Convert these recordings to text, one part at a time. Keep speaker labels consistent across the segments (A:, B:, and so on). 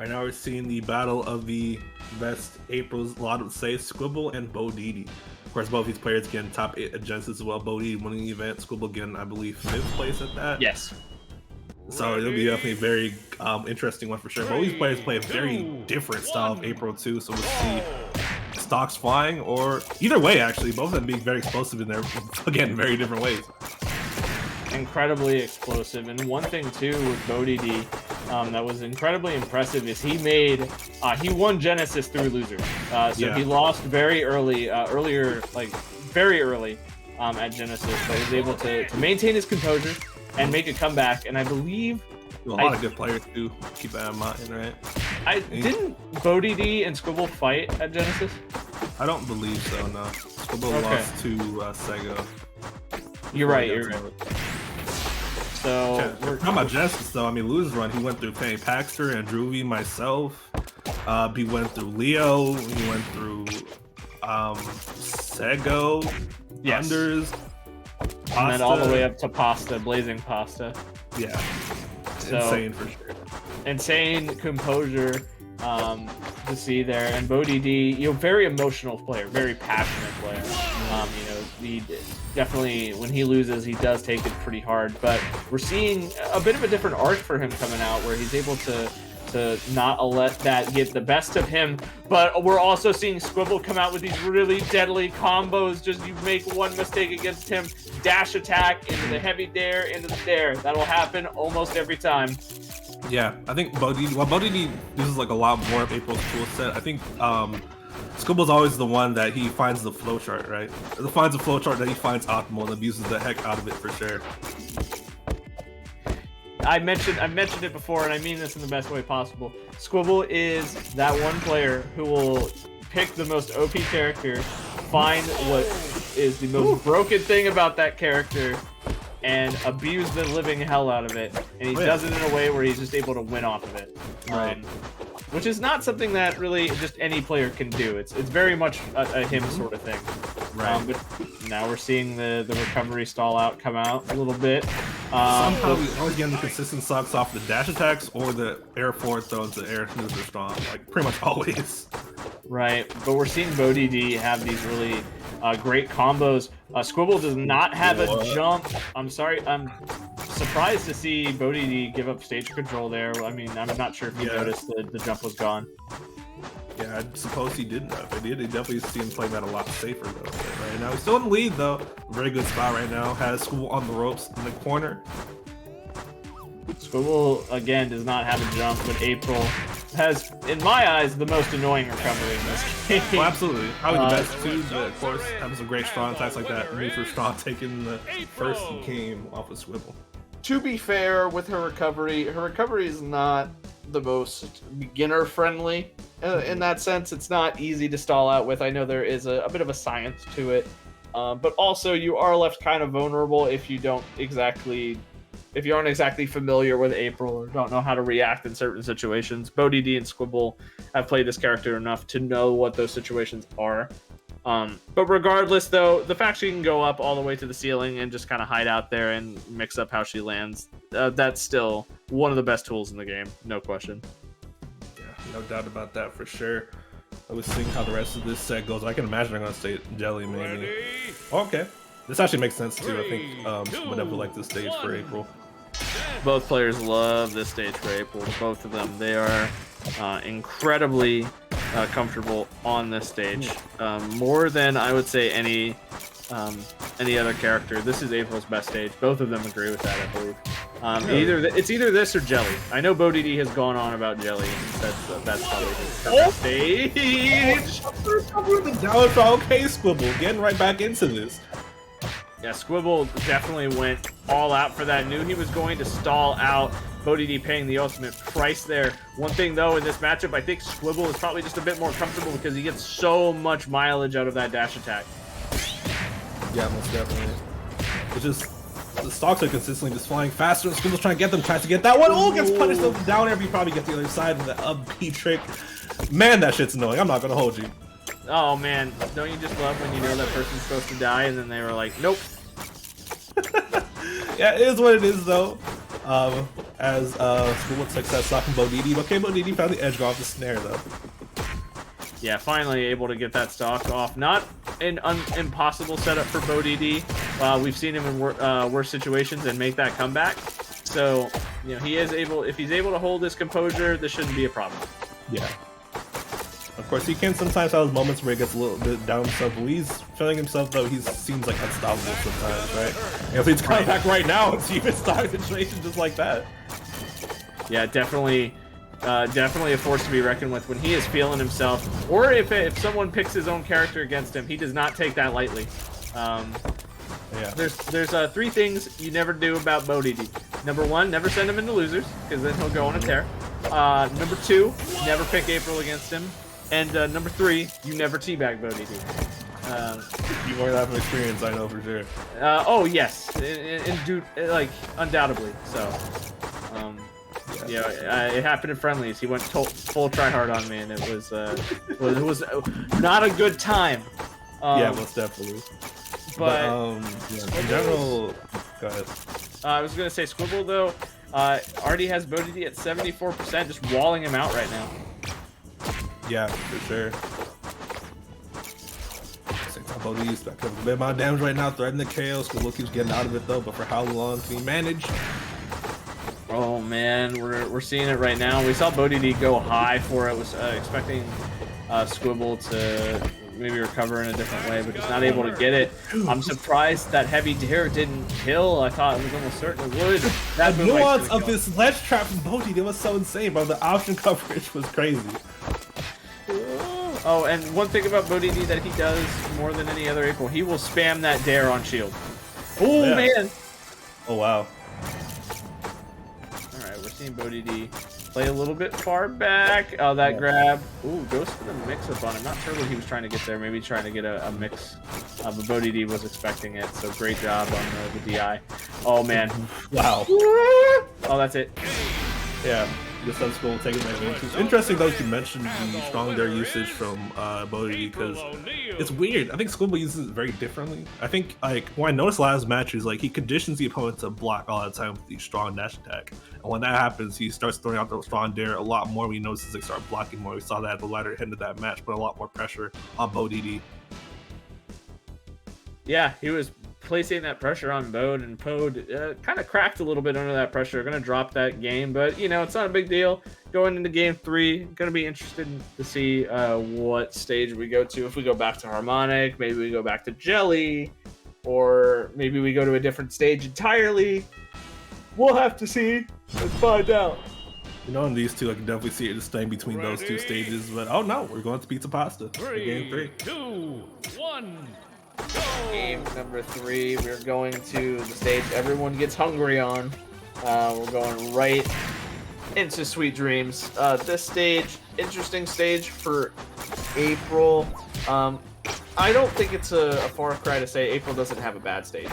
A: Right now we're seeing the battle of the best Aprils, a lot of say, Squibble and Bodedee. Of course, both these players getting top 8 at Genesis as well. Bodedee winning the event, Squibble getting, I believe, 5th place at that.
B: Yes.
A: So it'll be definitely a very interesting one for sure. Both these players play a very different style of April too, so we'll see stocks flying or either way actually, both of them being very explosive in their, again, very different ways.
B: Incredibly explosive. And one thing too with Bodedee that was incredibly impressive is he won Genesis through losers. He lost very early, very early at Genesis, but was able to maintain his composure and make a comeback. And I believe
A: a lot of good players too. Keep that in mind, right?
B: Didn't Bodedee and Squibble fight at Genesis?
A: I don't believe so. No, Squibble lost to Sego.
B: You're right. So
A: we're talking about Genesis though. I mean, losers run. He went through Penny Paxter and Droovy, myself. He went through Leo. He went through Sego, Thunders,
B: and then all the way up to Pasta, Blazing Pasta.
A: Yeah, so, insane for sure.
B: Insane composure to see there, and Bodedee, very emotional player, very passionate player. He definitely, when he loses, he does take it pretty hard. But we're seeing a bit of a different arc for him coming out, where he's able to not let that get the best of him. But we're also seeing Squibble come out with these really deadly combos. Just you make one mistake against him, dash attack into the heavy dare, into the dare. That'll happen almost every time.
A: Yeah, I think Bodedee uses like a lot more of April's tool set. I think Squibble's always the one that he finds the flowchart, right? He finds a flowchart that he finds optimal and abuses the heck out of it for sure.
B: I mentioned it before, and I mean this in the best way possible. Squibble is that one player who will pick the most OP character, find what is the most broken thing about that character, and abuse the living hell out of it. And he does it in a way where he's just able to win off of it.
A: Right.
B: Which is not something that really just any player can do. It's very much a him sort of thing.
A: Right.
B: But now we're seeing the recovery stall out come out a little bit.
A: Somehow we always get the consistent sucks off the dash attacks or the air forward throws. The air moves are strong, like pretty much always.
B: Right, but we're seeing Bodedee have these really great combos. Squibble does not have a jump. I'm sorry, I'm surprised to see Bodedee give up stage control there. I mean, I'm not sure if you noticed the jump was gone.
A: Yeah, I suppose he didn't. If he did, he definitely see him playing that a lot safer though. Right now, he's still in the lead though. Very good spot right now. Has Squibble on the ropes in the corner.
B: Squibble again does not have a jump, but April has, in my eyes, the most annoying recovery in this game.
A: Well, absolutely. Probably the best too, but of course, having some great strong attacks like that. Made for strong taking the first game off of Squibble.
C: To be fair with her recovery is not the most beginner friendly. In that sense, it's not easy to stall out with. I know there is a bit of a science to it, but also you are left kind of vulnerable if you aren't exactly familiar with April or don't know how to react in certain situations. Bodedee and Squibble have played this character enough to know what those situations are. But regardless, though, the fact she can go up all the way to the ceiling and just kind of hide out there and mix up how she lands, that's still one of the best tools in the game, no question.
A: Yeah, no doubt about that for sure. I was seeing how the rest of this set goes. I can imagine I'm going to stay Jelly, maybe. Okay. This actually makes sense, too. I think would have liked this stage for April.
B: Both players love this stage for April. Both of them. They are incredibly comfortable on this stage. More than, I would say, any other character. This is April's best stage. Both of them agree with that, I believe. It's either this or Jelly. I know Bodedee has gone on about Jelly, and that's probably his best stage.
A: Okay, Squibble, getting right back into this.
B: Yeah, Squibble definitely went all out for that. Knew he was going to stall out. Bodedee paying the ultimate price there. One thing, though, in this matchup, I think Squibble is probably just a bit more comfortable because he gets so much mileage out of that dash attack.
A: Yeah, most definitely. It's just the stocks are consistently just flying faster, and Squibble's trying to get them, tries to get that one. Oh, gets punished down air, but he probably gets the other side of the up B trick. Man, that shit's annoying. I'm not gonna hold you.
B: Oh man, don't you just love when you know that person's supposed to die and then they were like, nope.
A: Yeah, it is what it is though. as School with success stopping Bodedee. Okay, Bodedee found the edge off the snare though.
B: Yeah, finally able to get that stock off. Not an impossible setup for Bodedee. We've seen him in worse situations and make that comeback. So, you know, he is able. If he's able to hold his composure, this shouldn't be a problem.
A: Yeah. Of course, he can sometimes have moments where he gets a little bit down himself. When he's feeling himself, though, he seems like unstoppable sometimes, right? And if he's coming back right now, it's even stock situation just like that.
B: Yeah, definitely a force to be reckoned with when he is feeling himself, or if someone picks his own character against him, he does not take that lightly.
A: Yeah.
B: There's 3 things you never do about Bodedee. Number 1, never send him into losers, because then he'll go on a tear. Number 2, never pick April against him. And number 3, you never teabag Bodedee.
A: You learned that from experience, I know for sure.
B: Oh yes, like undoubtedly. So, it happened in friendlies. He went full tryhard on me, and it was not a good time.
A: Yeah, most definitely.
B: But
A: in general, go ahead.
B: I was gonna say Squible though. Already has Bodedee at 74%, just walling him out right now.
A: Yeah, for sure. Bodedee's back up a bit amount of damage right now, threatening the KO. Squible keeps getting out of it though, but for how long can he manage?
B: Oh man, we're seeing it right now. We saw Bodedee go high for it. Was expecting Squible to maybe recover in a different way, but just not able to get it. I'm surprised that heavy dare didn't kill. I thought it was almost certain it would. That
A: the nuance of this ledge trap from Bodedee was so insane, bro. The option coverage was crazy.
B: Oh, and one thing about Bodedee that he does more than any other April, he will spam that dare on shield. Oh, yeah. Man.
A: Oh, wow.
B: Alright, we're seeing Bodedee play a little bit far back. Oh, that grab. Ooh, goes for the mix-up on him. Not sure what he was trying to get there. Maybe trying to get a mix. But Bodedee was expecting it, so great job on the DI. Oh, man.
A: Wow.
B: Oh, that's it.
A: Yeah. This School taking advantage. It's interesting though you mentioned the strong dare usage from Bodedee because it's weird. I think Squible uses it very differently. I think like what I noticed last match is like he conditions the opponent to block all the time with the strong dash attack, and when that happens, he starts throwing out the strong dare a lot more. We notice they start blocking more. We saw that at the latter end of that match, put a lot more pressure on Bodedee.
B: Yeah, he was placing that pressure on Bode, and Bode kind of cracked a little bit under that pressure. Going to drop that game, but you know, it's not a big deal. Going into game 3, going to be interested to see what stage we go to. If we go back to Harmonic, maybe we go back to Jelly, or maybe we go to a different stage entirely. We'll have to see and find out.
A: You know, in these two, I can definitely see it just staying between those 2 stages. But oh no, we're going to Pizza Pasta for game 3.
D: 2, 1.
B: Game number 3, we're going to the stage everyone gets hungry on. We're going right into Sweet Dreams. This stage, interesting stage for April. I don't think it's a far cry to say April doesn't have a bad stage.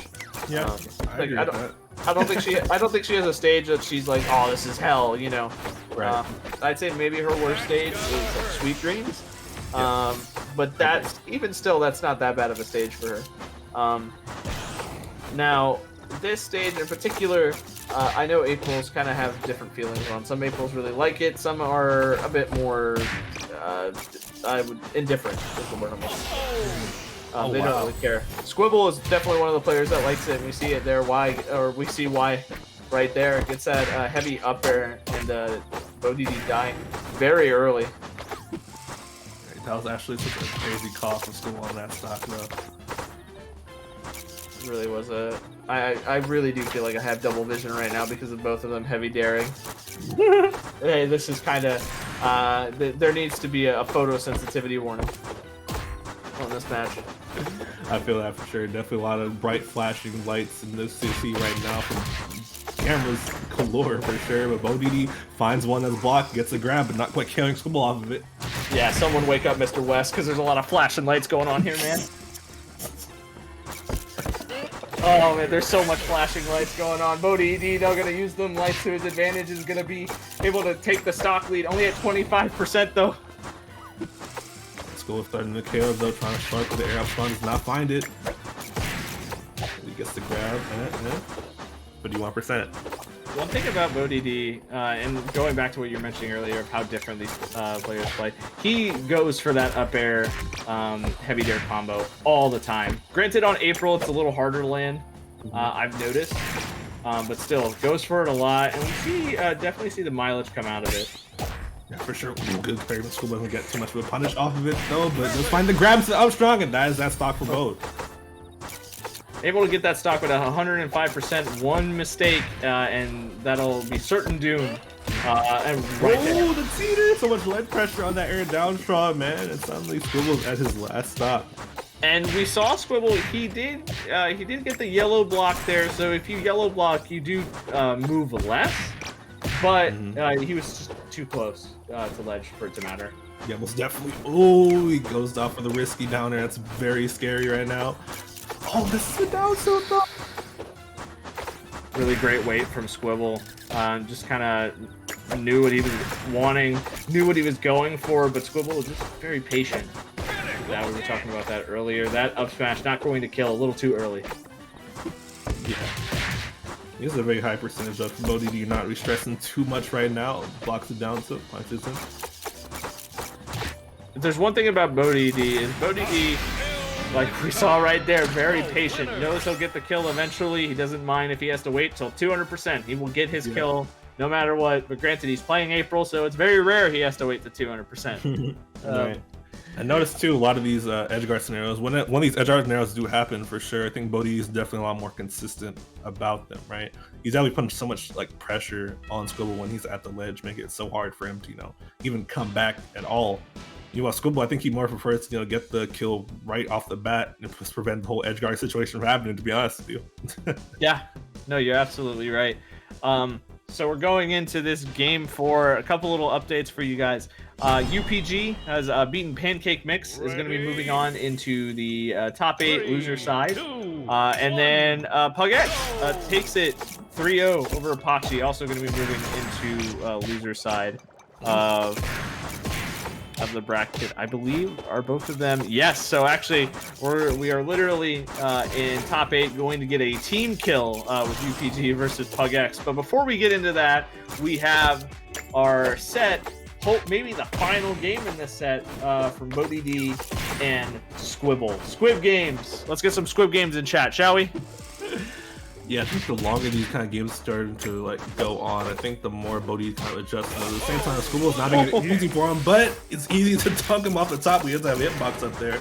A: Yeah,
B: I don't think she has a stage that she's like, oh, this is hell, you know.
A: Right.
B: I'd say maybe her worst stage is Sweet Dreams.
A: Yeah.
B: But that's even still, that's not that bad of a stage for her. Now, this stage in particular, I know Aprils kind of have different feelings on. Some Aprils really like it. Some are a bit more, indifferent is the word I'm looking for. They don't really care. Squible is definitely one of the players that likes it, and we see it there. We see why right there. Gets that heavy up air, and Bodedee dying very early.
A: That was actually such a crazy call from School on that stock, though.
B: It really was a. I really do feel like I have double vision right now because of both of them heavy daring. Hey, this is kind of. There needs to be a photosensitivity warning on this match.
A: I feel that for sure. Definitely a lot of bright flashing lights in this CC right now from cameras galore for sure. But Bodedee finds one that's blocked, gets a grab, but not quite killing Squible off of it.
B: Yeah, someone wake up Mr. West, because there's a lot of flashing lights going on here, man. Oh man, there's so much flashing lights going on. Bodedee now gonna use them lights to his advantage, is gonna be able to take the stock lead. Only at 25% though.
A: School starting to KO though, trying to spark with the air up front, does not find it. He gets the grab, 51%.
B: one thing about Bodedee, and going back to what you were mentioning earlier of how different these players play, he goes for that up air heavy dare combo all the time. Granted, on April, it's a little harder to land, I've noticed, but still, goes for it a lot, and we see definitely see the mileage come out of it.
A: Yeah, for sure. Good carry, but Squible doesn't get too much of a punish off of it, though, but just find the grabs to the up strong, and that is that stock for Bode.
B: Able to get that stock with 105%, one mistake, and that'll be certain doom. And right there.
A: The teeter! So much lead pressure on that air down straw, man, and suddenly Squibble's at his last stop.
B: And we saw Squibble, he did get the yellow block there, so if you yellow block, you do move less, but he was just too close to ledge for it to matter.
A: Yeah, most definitely. Oh, he goes down for the risky down there. That's very scary right now. Oh, this is a down tilt though.
B: Really great weight from Squibble. Just kind of knew what he was wanting, knew what he was going for, but Squibble was just very patient. Yeah, we were talking about that earlier. That up smash not going to kill a little too early.
A: Yeah. This is a very high percentage of Bodedee not re-stressing too much right now. Blocks it down to punches him.
B: If there's one thing about Bodedee is Bodedee, like we saw right there, very patient. Knows he'll get the kill eventually. He doesn't mind if he has to wait till 200%. He will get his kill no matter what. But granted, he's playing April, so it's very rare he has to wait to 200%.
A: Right. I noticed too a lot of these edgeguard scenarios. When these edgeguard scenarios do happen, for sure, I think Bodedee is definitely a lot more consistent about them. Right? He's definitely putting so much like pressure on Squibble when he's at the ledge, making it so hard for him to even come back at all. Squibble, I think he more prefers to get the kill right off the bat and just prevent the whole edgeguard situation from happening, to be honest with you.
B: Yeah, no, you're absolutely right. So we're going into this game for a couple little updates for you guys. UPG has beaten Pancake Mix, is going to be moving on into the top 8 loser side. And then Pugx takes it 3-0 over Apache, also going to be moving into loser side of the bracket, I believe. Are both of them? Yes. So actually, we are literally in top 8, going to get a team kill with UPG versus Pugx. But before we get into that, we have our set. Hope maybe the final game in this set from Bodedee and Squibble. Squib games. Let's get some Squib games in chat, shall we?
A: Yeah, I think the longer these kind of games started to go on, I think the more Bodedee kind of adjusts. At the same time, Squibble's not making it easy for him, but it's easy to dunk him off the top. He doesn't have a hitbox up there.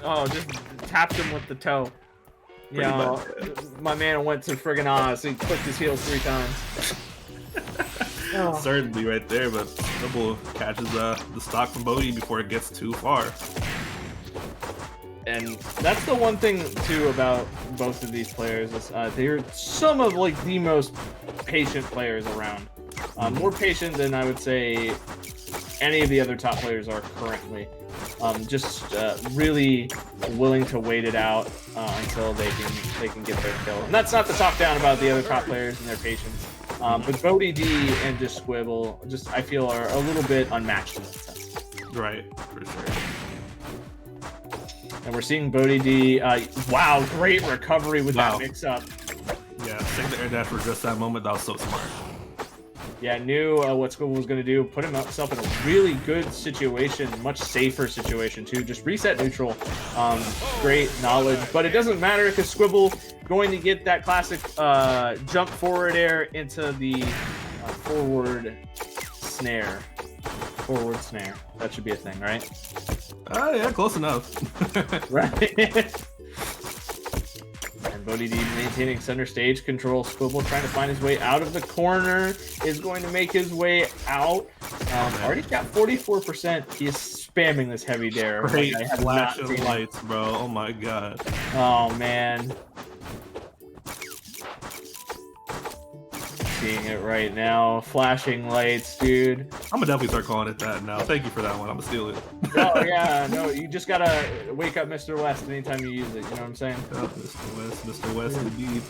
B: Oh, just tapped him with the toe. My man went to friggin' Oz. He clicked his heels 3 times.
A: Certainly right there, but Squibble catches the stock from Bodedee before it gets too far.
B: And that's the one thing too about both of these players is they're some of the most patient players around. More patient than I would say any of the other top players are currently. Just really willing to wait it out until they can get their kill. And that's not to talk down about the other top players and their patience. But Bodedee and just Squibble, I feel are a little bit unmatched in that sense.
A: Right, for sure.
B: And we're seeing Bodedee. Wow, great recovery with that mix-up.
A: Yeah, take the air dash for just that moment. That was so smart.
B: Yeah, knew what Squibble was going to do. Put himself in a really good situation, much safer situation too. Just reset neutral. Great knowledge, but it doesn't matter because Squibble going to get that classic jump forward air into the forward snare. Forward snare. That should be a thing, right?
A: Yeah, close enough.
B: Right. And Bodedee maintaining center stage control. Squibble trying to find his way out of the corner. Is going to make his way out. Already got 44%. He is spamming this heavy dare.
A: Great flash of lights, bro. Oh my god.
B: Oh man. Seeing it right now. Flashing lights, dude.
A: I'm gonna definitely start calling it that now. Thank you for that one. I'm gonna steal it.
B: Oh yeah, no, you just gotta wake up Mr. West anytime you use it. You know what I'm saying?
A: Oh, Mr. West, indeed.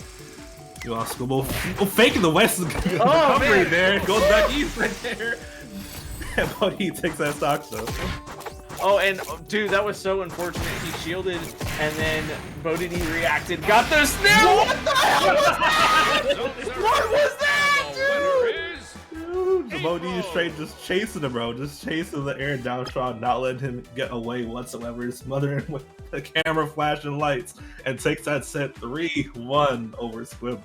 A: Squibble faking the West recovery there. It goes back east right there. And Bodedee takes that stock though.
B: Oh, and dude, that was so unfortunate. He shielded, and then Bodedee reacted, got the snare. What the hell was that? What was that?
A: Bodedee straight just chasing him, bro. Just chasing the air down straw, not letting him get away whatsoever. Smothering him with the camera flashing lights and takes that set 3-1 over Squible.